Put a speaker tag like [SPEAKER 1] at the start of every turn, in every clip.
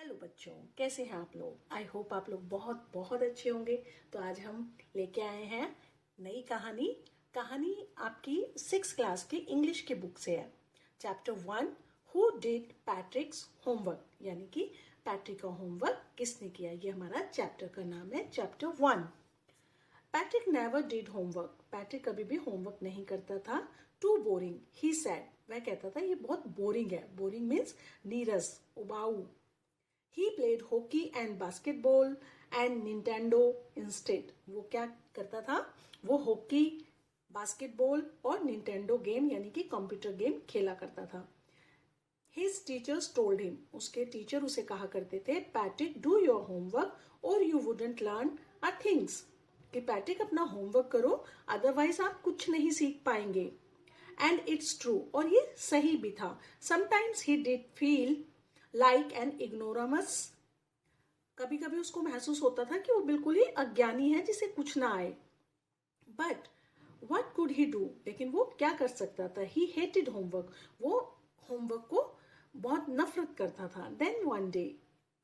[SPEAKER 1] Hello बच्चों, कैसे हैं आप लोग। आई होप आप लोग बहुत बहुत अच्छे होंगे। तो आज हम लेके आए हैं नई कहानी। कहानी आपकी 6 क्लास की इंग्लिश की बुक से है। चैप्टर 1, हु डिड पैट्रिक्स होमवर्क, यानी कि पैट्रिक का होमवर्क किसने किया, ये हमारा चैप्टर का नाम है। Chapter 1, Patrick never did homework. Patrick कभी भी होमवर्क नहीं करता था। टू बोरिंग ही सेड, वह कहता था ये बहुत बोरिंग है। बोरिंग मीन्स नीरस, उबाऊ। He played hockey and basketball and Nintendo instead. वो क्या करता था, वो हॉकी, बास्केटबॉल और निंटेंडो गेम यानी कि कंप्यूटर गेम खेला करता था। His teachers told him, उसके टीचर उसे कहा करते थे, पैट्रिक डू योर होमवर्क और you wouldn't learn a things, कि पैट्रिक अपना होमवर्क करो अदरवाइज आप कुछ नहीं सीख पाएंगे। एंड इट्स ट्रू, और ये सही भी था। Sometimes he did feel like an ignoramus, कभी कभी उसको महसूस होता था कि वो बिल्कुल ही अज्ञानी है जिसे कुछ ना आए। But what could he do, लेकिन वो क्या कर सकता था। ही हेटेड होमवर्क, वो होमवर्क को बहुत नफरत करता था। देन वन डे,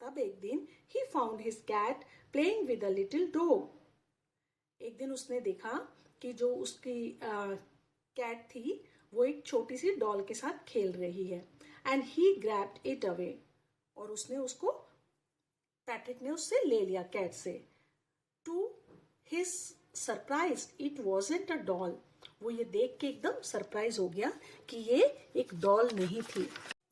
[SPEAKER 1] तब एक दिन, he found his cat playing with a little dog. एक दिन उसने देखा कि जो उसकी कैट थी वो एक छोटी सी डॉल के साथ खेल रही है। And he grabbed it away, और उसने उसको, पैट्रिक ने उससे ले लिया कैट से। To his surprise it wasn't a doll, वो ये देख के एकदम सरप्राइज हो गया कि ये एक डॉल नहीं थी,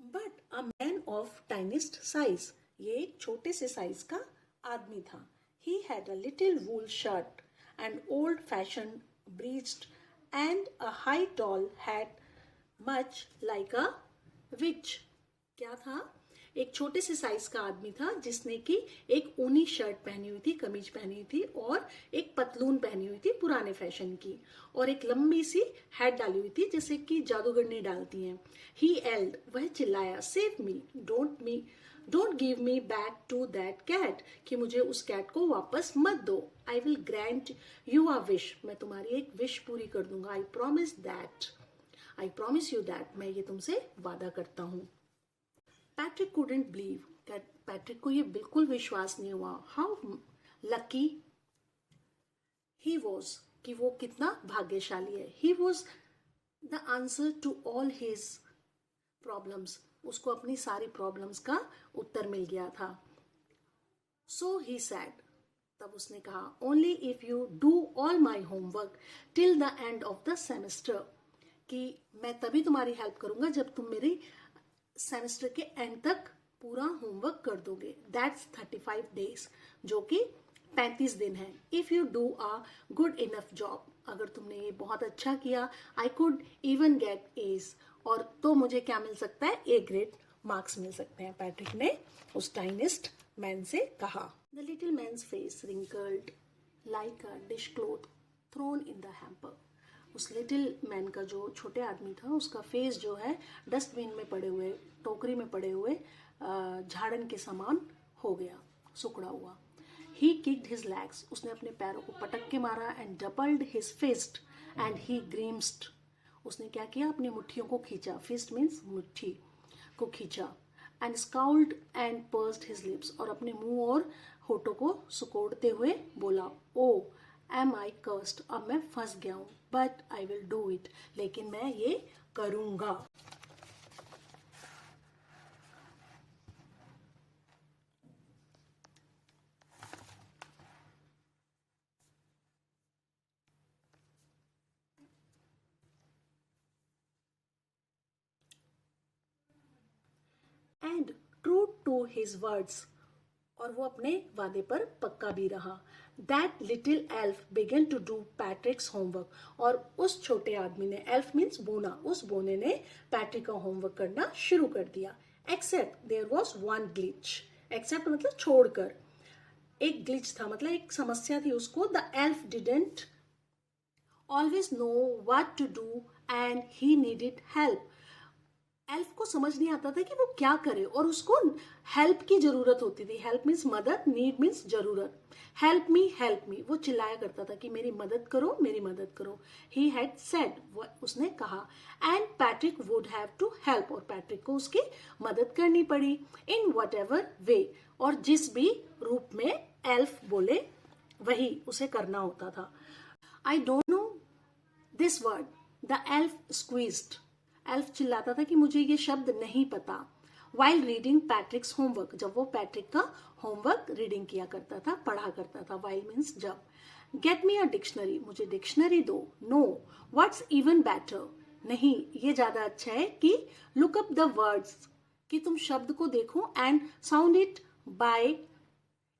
[SPEAKER 1] but a man of tiniest size, ये एक छोटे से साइज का आदमी था। He had a little wool shirt and old fashion breeches and a high tall hat much like a witch. क्या था, एक छोटे से साइज का आदमी था जिसने की एक ऊनी शर्ट पहनी हुई थी, कमीज पहनी हुई थी, और एक पतलून पहनी हुई थी पुराने फैशन की, और एक लंबी सी हैट डाली हुई थी जैसे कि जादूगरनी डालती हैं। ही एल्ड, वह चिल्लाया, save me, don't give me back to that cat, कि मुझे उस कैट को वापस मत दो। I will grant you a wish, मैं तुम्हारी एक विश पूरी कर दूंगा। आई प्रॉमिस यू दैट, मैं ये तुमसे वादा करता हूँ। पैट्रिक couldn't believe, पैट्रिक को ये बिल्कुल विश्वास नहीं हुआ। हाउ लकी ही वॉज, कि वो कितना भाग्यशाली है। He was the answer to all his problems, उसको अपनी सारी प्रॉब्लम्स का उत्तर मिल गया था। सो ही सैड, तब उसने कहा, only if you do all my homework till the end of the semester, कि मैं तभी तुम्हारी हेल्प करूंगा जब तुम मेरी सेमेस्टर के एंड तक पूरा होमवर्क कर दोगे। दैट्स 35 डेज, जो कि 35 दिन है। If you do a good enough job, अगर तुमने ये बहुत अच्छा किया, I could even get A's, और तो मुझे क्या मिल सकता है, ए ग्रेड मार्क्स मिल सकते हैं। पैट्रिक ने उस टाइनिस्ट मैन से कहा। The little man's face wrinkled like a dish cloth thrown in the hamper, उस लिटिल मैन का, जो छोटे आदमी था, उसका फेस जो है डस्टबिन में पड़े हुए, टोकरी में पड़े हुए झाड़न के समान हो गया, सुकड़ा हुआ। ही किक्ड हिज लेग्स, उसने अपने पैरों को पटक के मारा। And doubled his fist and he grimaced, उसने क्या किया, अपनी मुट्ठियों को खींचा। फिस्ट मीन्स मुट्ठी को खींचा। And scowled and pursed his lips, और अपने मुंह और होठों को सुकोड़ते हुए बोला, ओ एम आई कर्स्ड, अब मैं फंस गया हूं, but I will do it, लेकिन मैं ये करूंगा। And true to his words, और वो अपने वादे पर पक्का भी रहा। That little elf began to do Patrick's homework, और उस छोटे आदमी ने, एल्फ मीन्स बोना, उस बोने ने पैट्रिक का होमवर्क करना शुरू कर दिया। Except there was one glitch, except मतलब छोड़कर, एक ग्लिच था, मतलब एक समस्या थी उसको। The elf didn't always know what to do and he needed help, elf को समझ नहीं आता था कि वो क्या करे और उसको हेल्प की जरूरत होती थी। हेल्प मीन्स मदद, नीड मीन्स जरूरत। हेल्प मी, वो चिल्लाया करता था कि मेरी मदद करो, मेरी मदद करो। ही हैड सेड, उसने कहा। And Patrick would have to help, और पैट्रिक को उसकी मदद करनी पड़ी। इन वट एवर वे, और जिस भी रूप में एल्फ बोले वही उसे करना होता था। I don't know this word, the elf squeezed. Elf चिल्लाता था कि मुझे ये शब्द नहीं पता। वाइल रीडिंग पैट्रिक्स होमवर्क, जब वो पैट्रिक का होमवर्क रीडिंग किया करता था, पढ़ा करता था। वाइल मीन्स जब। गेट मी अ डिक्शनरी, मुझे डिक्शनरी दो। नो, व्हाट्स इवन बेटर, नहीं ये ज्यादा अच्छा है कि लुक अप द वर्ड्स, कि तुम शब्द को देखो, and sound it by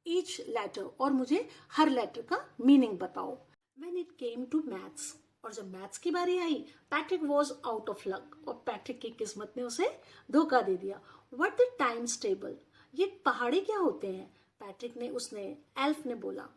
[SPEAKER 1] each letter, और मुझे हर लेटर का मीनिंग बताओ। When it came to maths, और जब मैथ्स की बारी आई, Patrick was out of luck, और पैट्रिक की किस्मत ने उसे धोखा दे दिया। व्हाट द टाइम्स टेबल, ये पहाड़े क्या होते हैं? पैट्रिक ने, उसने, एल्फ ने बोला।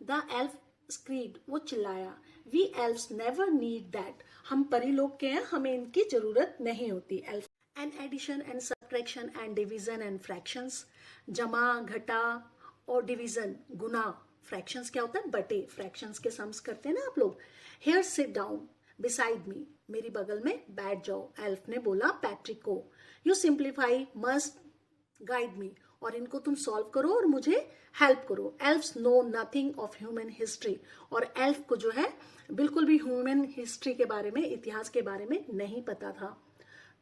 [SPEAKER 1] द एल्फ स्क्रीड, वो चिल्लाया। We elves never need that, हम परी लोग के हैं, हमें इनकी जरूरत नहीं होती। Elf and addition and subtraction and division and fractions, जमा घटा और डिवीजन गुना। फ्रैक्शंस क्या होता है? बटे। फ्रैक्शंस के सम्स करते हैं ना आप लोग। Here sit down beside me, मेरी बगल में बैठ जाओ, एल्फ ने बोला पैट्रिक को। You simplify must guide me, और इनको तुम सॉल्व करो और मुझे हेल्प करो। Elves know nothing of human history, और एल्फ को जो है बिल्कुल भी ह्यूमन हिस्ट्री के बारे में, इतिहास के बारे में नहीं पता था।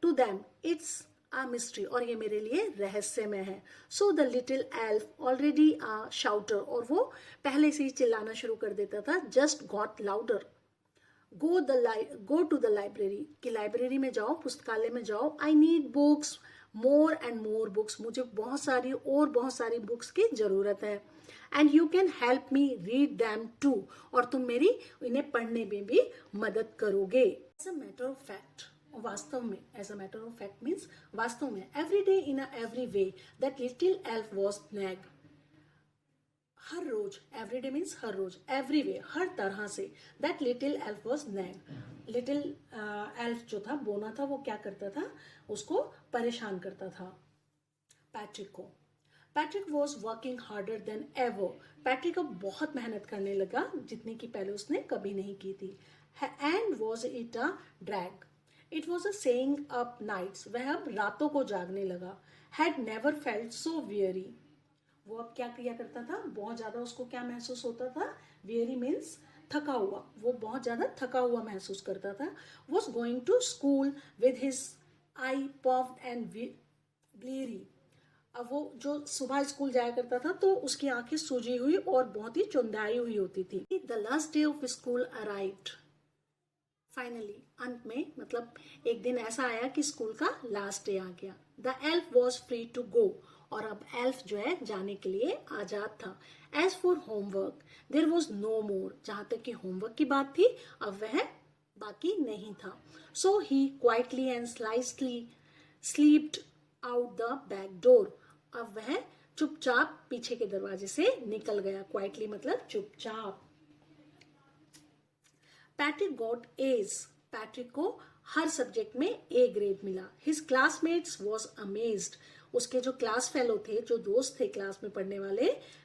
[SPEAKER 1] To them it's a mystery, और ये मेरे लिए रहस्यमय है। So the little elf already a shouter, और वो पहले से ही चिल्लाना शुरू कर देता था। Just got louder. Go to the library, कि लाइब्रेरी में जाओ, पुस्तकालय में जाओ। I need books, more and more books, मुझे बहुत सारी और बहुत सारी बुक्स की जरूरत है। And you can help me read them too, और तुम मेरी इन्हें पढ़ने में भी मदद करोगे। As a matter of fact, वास्तव में, as a matter of fact means वास्तव में, every day in a every way that little elf was nag, हर रोज, एवरी डे मीन्स हर रोज, एवरी वे हर तरह से, that little elf was nag, little elf जो था, बोना था, वो क्या करता था? उसको परेशान करता था, पैट्रिक को। Patrick was working harder than ever, Patrick अब बहुत मेहनत करने लगा जितनी कि पहले उसने कभी नहीं की थी। And was it a drag, it was a staying up nights, वह अब रातों को जागने लगा। Had never felt so weary, वो अब क्या किया करता था? बहुत ज्यादा उसको क्या महसूस होता था? वियरी मीन्स थका हुआ, वो बहुत ज्यादा थका हुआ महसूस करता था। Was going to school with his eye puffed and bleary, अब वो जो सुबह स्कूल जाया करता था तो उसकी आंखें सूजी हुई और बहुत ही चुंदाई हुई होती थी। The last day of school arrived, finally, अंत में, मतलब एक दिन ऐसा आया कि स्कूल का लास्ट डे आ गया। The elf was free to go, और अब एल्फ जो है जाने के लिए आजाद था। As for homework there was no more, जहां तक कि होमवर्क की बात थी अब वह बाकी नहीं था। So he quietly and slyly slipped out the back door, अब वह चुपचाप पीछे के दरवाजे से निकल गया। क्वाइटली मतलब चुपचाप। पैट्रिक गॉट एज, पैट्रिक को हर सब्जेक्ट में ए ग्रेड मिला। हिज क्लासमेट्स वॉज अमेज्ड, उसके जो क्लास फेलो थे, जो दोस्त थे क्लास में पढ़ने वाले,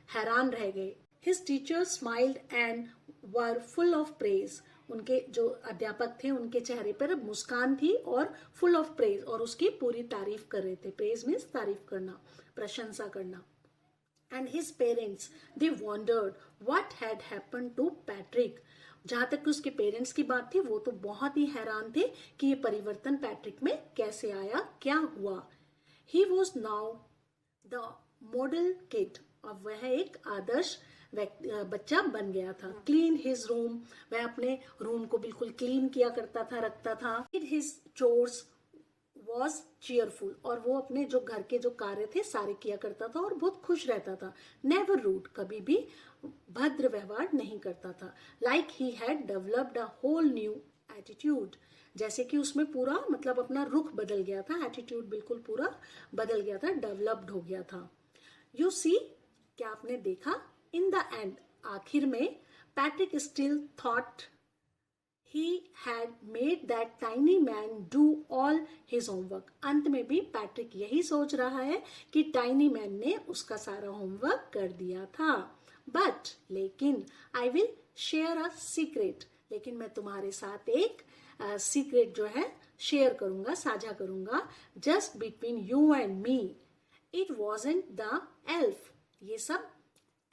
[SPEAKER 1] हैरान रह गए। His teachers smiled and were full of praise, उनके जो अध्यापक थे उनके चेहरे पर मुस्कान थी और फुल ऑफ प्रेज, और उसकी पूरी तारीफ कर रहे थे। प्रेज मीन्स तारीफ करना, प्रशंसा करना। And his parents they wondered what had happened to Patrick, जहां तक कि उसके पेरेंट्स की बात थी वो तो बहुत ही हैरान थे कि ये परिवर्तन पैट्रिक में कैसे आया, क्या हुआ। He was now the model kid, अब वह एक आदर्श बच्चा बन गया था। क्लीन हिज रूम, वह अपने रूम को बिल्कुल क्लीन किया करता था, रखता था। Did his chores was cheerful, और वो अपने जो घर के जो कार्य थे सारे किया करता था और बहुत खुश रहता था। नेवर रूड, कभी भी भद्र व्यवहार नहीं करता था। Like he had developed a whole new attitude, जैसे कि उसमें पूरा मतलब अपना रुख बदल गया था, एटीट्यूड बिल्कुल पूरा बदल गया था, डेवलप्ड हो गया था। यू सी, क्या आपने देखा? इन द एंड, आखिर में, Patrick still thought He had made that tiny man do all his homework. अंत में भी पैट्रिक यही सोच रहा है कि टाइनी मैन ने उसका सारा होमवर्क कर दिया था. बट लेकिन I will share a secret, लेकिन मैं तुम्हारे साथ एक सीक्रेट जो है शेयर करूंगा, साझा करूंगा. Just between you and me. It wasn't the elf. ये सब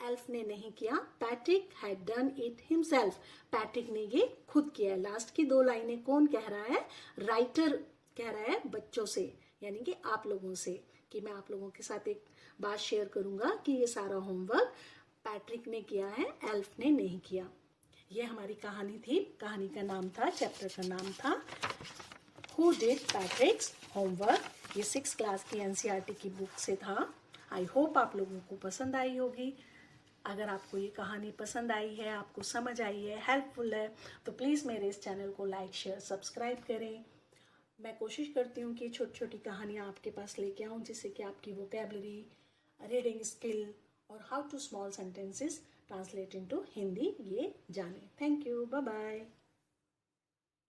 [SPEAKER 1] एल्फ ने नहीं किया. Patrick had done it himself. Patrick ने ये खुद किया. लास्ट की 2 लाइनें कौन कह रहा है? राइटर कह रहा है बच्चों से, यानी कि आप लोगों से, कि मैं आप लोगों के साथ एक बात शेयर करूंगा कि ये सारा होमवर्क पैट्रिक ने किया है, एल्फ ने नहीं किया. ये हमारी कहानी थी. कहानी का नाम था, चैप्टर का नाम था हु डिड पैट्रिक्स होमवर्क. ये 6th क्लास की एनसीईआरटी की बुक से था. आई होप आप लोगों को पसंद आई होगी. अगर आपको ये कहानी पसंद आई है, आपको समझ आई है, हेल्पफुल है, तो प्लीज़ मेरे इस चैनल को लाइक शेयर सब्सक्राइब करें. मैं कोशिश करती हूँ कि छोटी छोटी कहानियाँ आपके पास लेके आऊँ, जिससे कि आपकी वोकैबुलरी, रीडिंग स्किल और how to small sentences translate into Hindi ये जाने. Thank you. Bye bye.